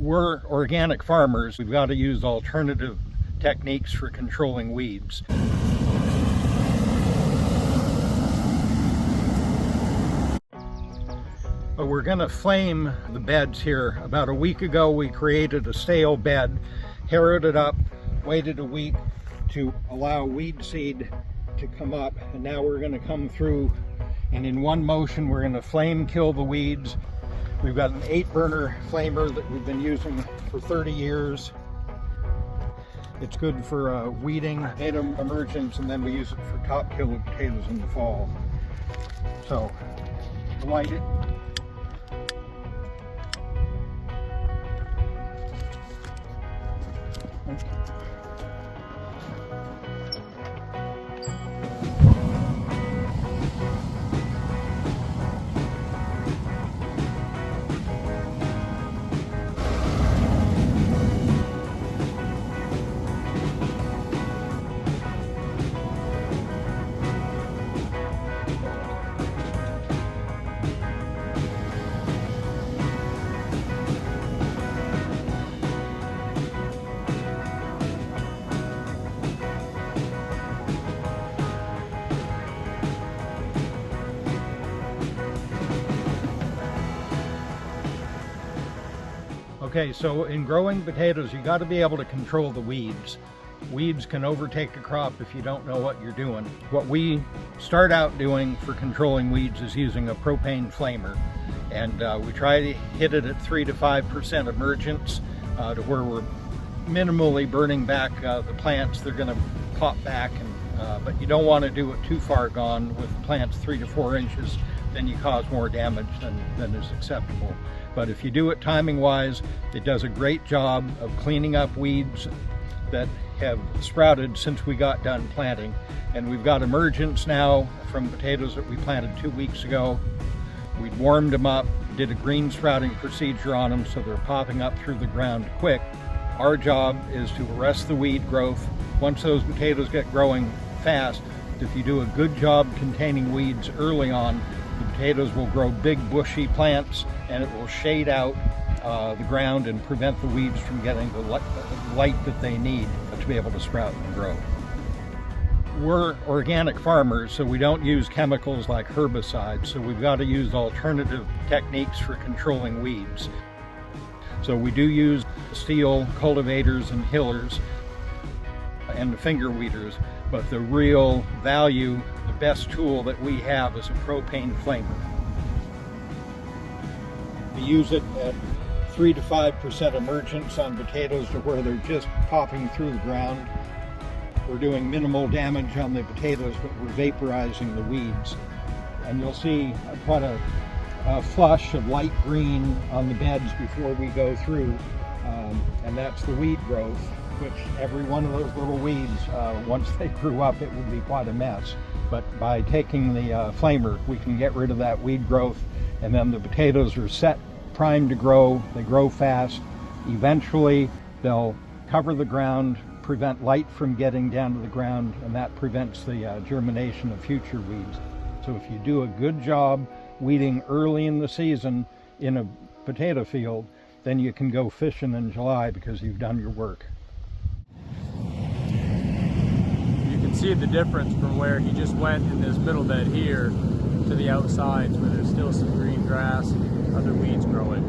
We're organic farmers. We've got to use alternative techniques for controlling weeds. But we're going to flame the beds here. About a week ago we created a stale bed, harrowed it up, waited a week to allow weed seed to come up, and now we're going to come through and in one motion we're going to flame kill the weeds. We've got an 8-burner flamer that we've been using for 30 years. It's good for weeding, potato emergence, and then we use it for top kill of potatoes in the fall. So, light it. Okay, so in growing potatoes, you got to be able to control the weeds. Weeds can overtake a crop if you don't know what you're doing. What we start out doing for controlling weeds is using a propane flamer. And we try to hit it at 3 to 5% emergence to where we're minimally burning back the plants. They're going to pop back, but you don't want to do it too far gone with plants 3 to 4 inches. Then you cause more damage than is acceptable. But if you do it timing wise, it does a great job of cleaning up weeds that have sprouted since we got done planting. And we've got emergence now from potatoes that we planted 2 weeks ago. We warmed them up, did a green sprouting procedure on them so they're popping up through the ground quick. Our job is to arrest the weed growth. Once those potatoes get growing fast, if you do a good job containing weeds early on, the potatoes will grow big bushy plants, and it will shade out the ground and prevent the weeds from getting the light that they need to be able to sprout and grow. We're organic farmers, so we don't use chemicals like herbicides, so we've got to use alternative techniques for controlling weeds. So we do use steel cultivators and hillers and the finger weeders, but the real value, the best tool that we have is a propane flamer. We use it at 3 to 5% emergence on potatoes to where they're just popping through the ground. We're doing minimal damage on the potatoes, but we're vaporizing the weeds. And you'll see quite a flush of light green on the beds before we go through, and that's the weed growth, which every one of those little weeds, once they grew up, it would be quite a mess. But by taking the flamer, we can get rid of that weed growth, and then the potatoes are set, primed to grow. They grow fast. Eventually, they'll cover the ground, prevent light from getting down to the ground, and that prevents the germination of future weeds. So if you do a good job weeding early in the season in a potato field, then you can go fishing in July because you've done your work. You can see the difference from where he just went in this middle bed here to the outsides where there's still some green grass and other weeds growing.